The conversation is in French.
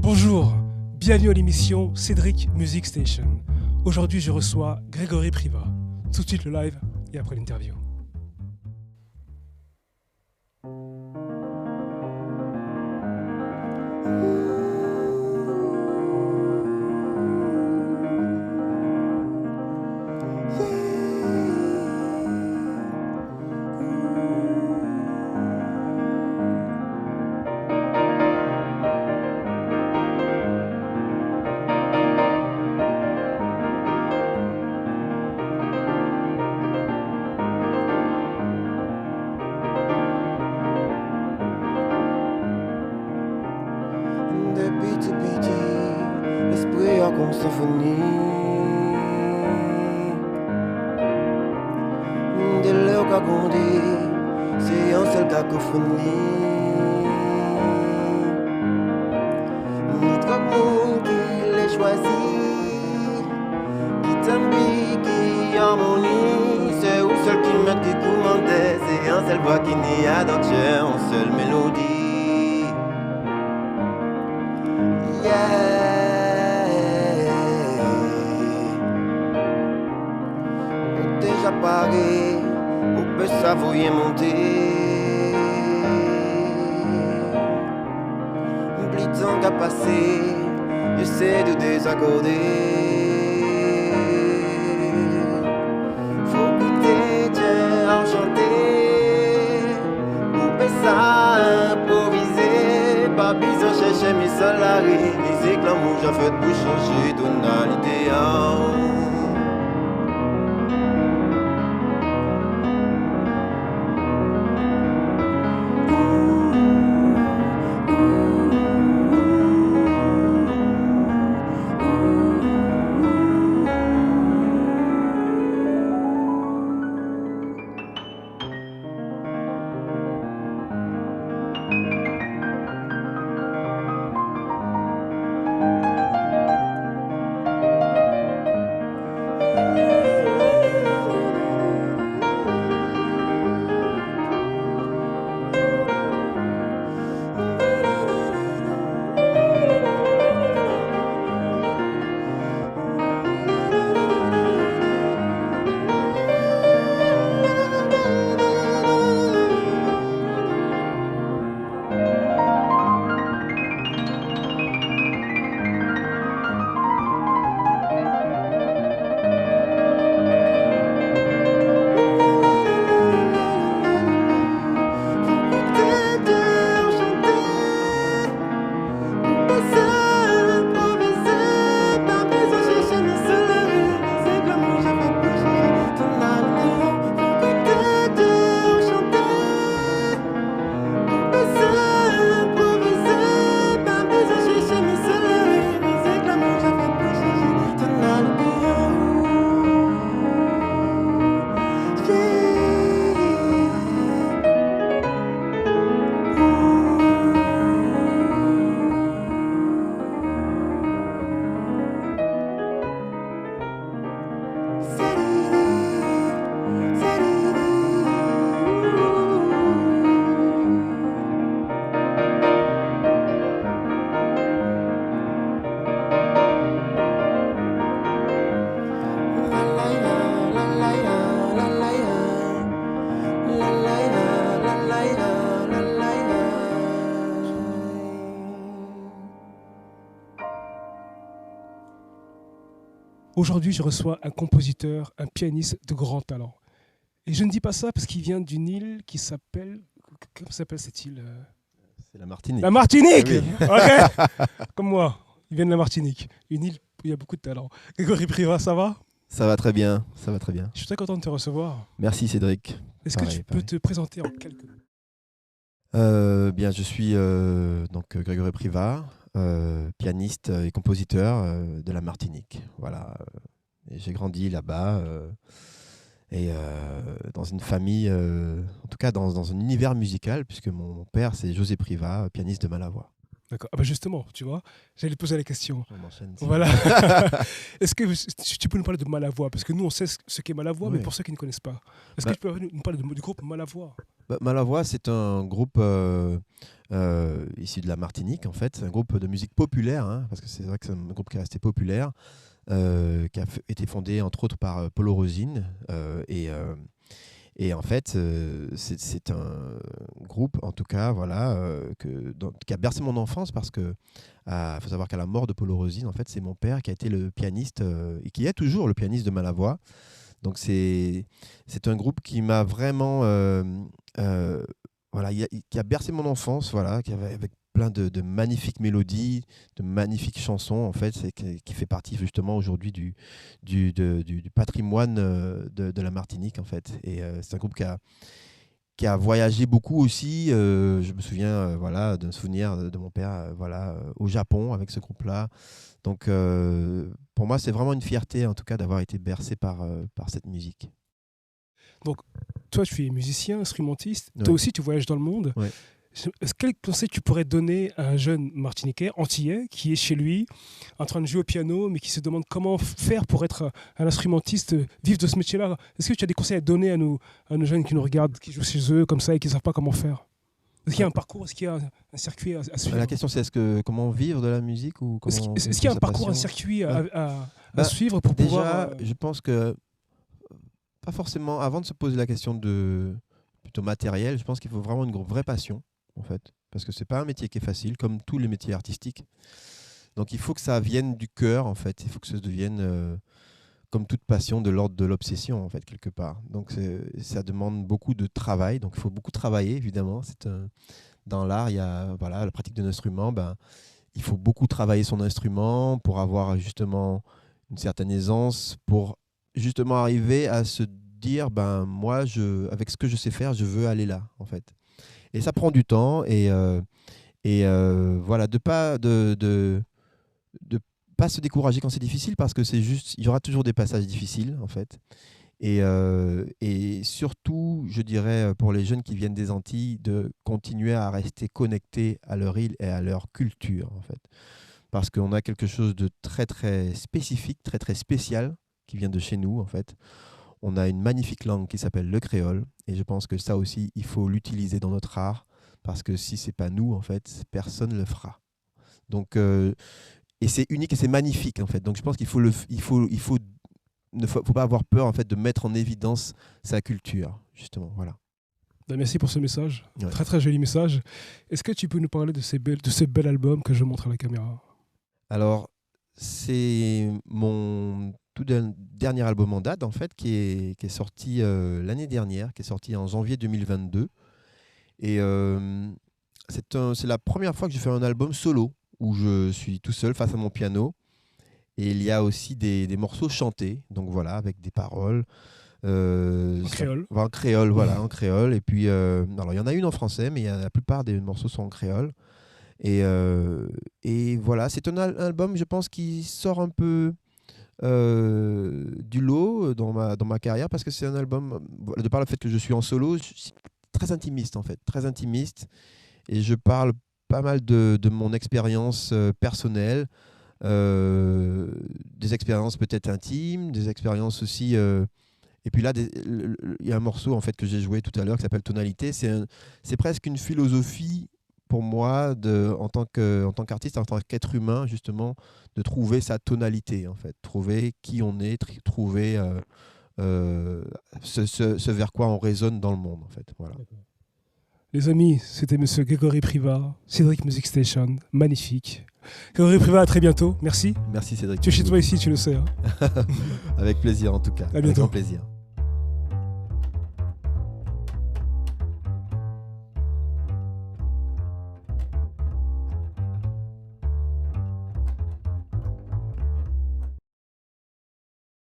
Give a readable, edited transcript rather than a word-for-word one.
Bonjour, bienvenue à l'émission Cédric Music Station. Aujourd'hui, je reçois Grégory Privat. Tout de suite le live et après l'interview. Aujourd'hui, je reçois un compositeur, un pianiste de grand talent. Et je ne dis pas ça parce qu'il vient d'une île qui s'appelle... Comment s'appelle cette île? C'est la Martinique. La Martinique. Oui. Ok. Comme moi, il vient de la Martinique. Une île où il y a beaucoup de talent. Grégory Privat, ça va? Ça va très bien, ça va très bien. Je suis très content de te recevoir. Merci Cédric. Est-ce que tu peux te présenter en quelques mots? Bien, je suis donc Grégory Privat, pianiste et compositeur de la Martinique. Voilà. Et j'ai grandi là-bas et dans une famille, en tout cas dans un univers musical, puisque mon père c'est José Privat, pianiste de Malavoie. D'accord. Ah bah justement, tu vois, j'allais te poser la question. On enchaîne. Voilà. Est-ce que tu peux nous parler de Malavoie? Parce que nous, on sait ce qu'est Malavoie, mais Oui. pour ceux qui ne connaissent pas. Est-ce Bah, que tu peux nous parler du groupe Malavoie? Malavoie, c'est un groupe issu de la Martinique, en fait. C'est un groupe de musique populaire, hein, parce que c'est vrai que c'est un groupe qui est resté populaire, qui a été fondé entre autres par Polo Rosine. Et en fait, c'est un groupe, en tout cas, voilà, qui a bercé mon enfance parce que faut savoir qu'à la mort de Polo Rosine, en fait, c'est mon père qui a été le pianiste et qui est toujours le pianiste de Malavoie. Donc c'est un groupe qui m'a vraiment voilà, qui a bercé mon enfance, voilà, avec plein de magnifiques mélodies, de magnifiques chansons, en fait, qui fait partie justement aujourd'hui du patrimoine de la Martinique, en fait. Et c'est un groupe qui a voyagé beaucoup aussi. Je me souviens voilà, d'un souvenir de mon père voilà, au Japon avec ce groupe-là. Donc pour moi, c'est vraiment une fierté en tout cas d'avoir été bercé par cette musique. Donc, toi, tu es musicien, instrumentiste. Ouais. Toi aussi, tu voyages dans le monde. Ouais. Quel conseil tu pourrais donner à un jeune Martiniquais, antillais, qui est chez lui, en train de jouer au piano, mais qui se demande comment faire pour être un instrumentiste, vivre de ce métier-là? Est-ce que tu as des conseils à donner à nos jeunes qui nous regardent, qui jouent chez eux comme ça et qui ne savent pas comment faire? Est-ce qu'il y a un parcours, est-ce qu'il y a un circuit à suivre? La question, c'est comment vivre de la musique ou comment Est-ce vivre qu'il y a de un sa parcours, un passion? circuit Ouais. à suivre pour Déjà, pouvoir... je pense que pas forcément, avant de se poser la question plutôt matérielle, je pense qu'il faut vraiment une vraie passion, en fait. Parce que c'est pas un métier qui est facile, comme tous les métiers artistiques. Donc il faut que ça vienne du cœur, en fait. Il faut que ça devienne, comme toute passion, de l'ordre de l'obsession, en fait, quelque part. Donc ça demande beaucoup de travail. Donc il faut beaucoup travailler, évidemment. Dans l'art, il y a voilà, la pratique d'un instrument. Il faut beaucoup travailler son instrument pour avoir justement une certaine aisance, pour justement arriver à se dire, moi, avec ce que je sais faire, je veux aller là, en fait. Et ça prend du temps et voilà, de pas se décourager quand c'est difficile parce que c'est juste, il y aura toujours des passages difficiles, en fait. Et surtout, je dirais, pour les jeunes qui viennent des Antilles, de continuer à rester connectés à leur île et à leur culture, en fait. Parce qu'on a quelque chose de très, très spécifique, très, très spécial qui vient de chez nous, en fait. On a une magnifique langue qui s'appelle le créole. Et je pense que ça aussi, il faut l'utiliser dans notre art. Parce que si ce n'est pas nous, en fait, personne ne le fera. Donc, et c'est unique et c'est magnifique, en fait. Donc je pense qu'il faut ne faut pas avoir peur, en fait, de mettre en évidence sa culture, justement. Voilà. Merci pour ce message. Ouais. Très, très joli message. Est-ce que tu peux nous parler de ce bel album que je montre à la caméra? Alors, c'est mon tout dernier album en date, en fait, qui est sorti l'année dernière, qui est sorti en janvier 2022. Et c'est la première fois que je fais un album solo, où je suis tout seul face à mon piano. Et il y a aussi des morceaux chantés, donc voilà, avec des paroles. En créole. En créole, voilà, en créole. Et puis, alors il y en a une en français, mais la plupart des morceaux sont en créole. Et voilà, c'est un album, je pense, qui sort un peu du lot dans ma carrière, parce que c'est un album, de par le fait que je suis en solo, je suis très intimiste, en fait, très intimiste. Et je parle pas mal de mon expérience personnelle, des expériences peut-être intimes, des expériences aussi... et puis là, il y a un morceau en fait, que j'ai joué tout à l'heure qui s'appelle Tonalité. C'est presque une philosophie pour moi, en tant qu'artiste, en tant qu'être humain, justement, de trouver sa tonalité, en fait. Trouver qui on est, trouver ce vers quoi on résonne dans le monde, en fait. Voilà. Les amis, c'était Monsieur Grégory Privat, Cédric Music Station, magnifique. Grégory Privat, à très bientôt, merci. Merci Cédric. Tu es chez toi ici, tu le sais. Hein. Avec plaisir en tout cas. À bientôt. Avec grand plaisir.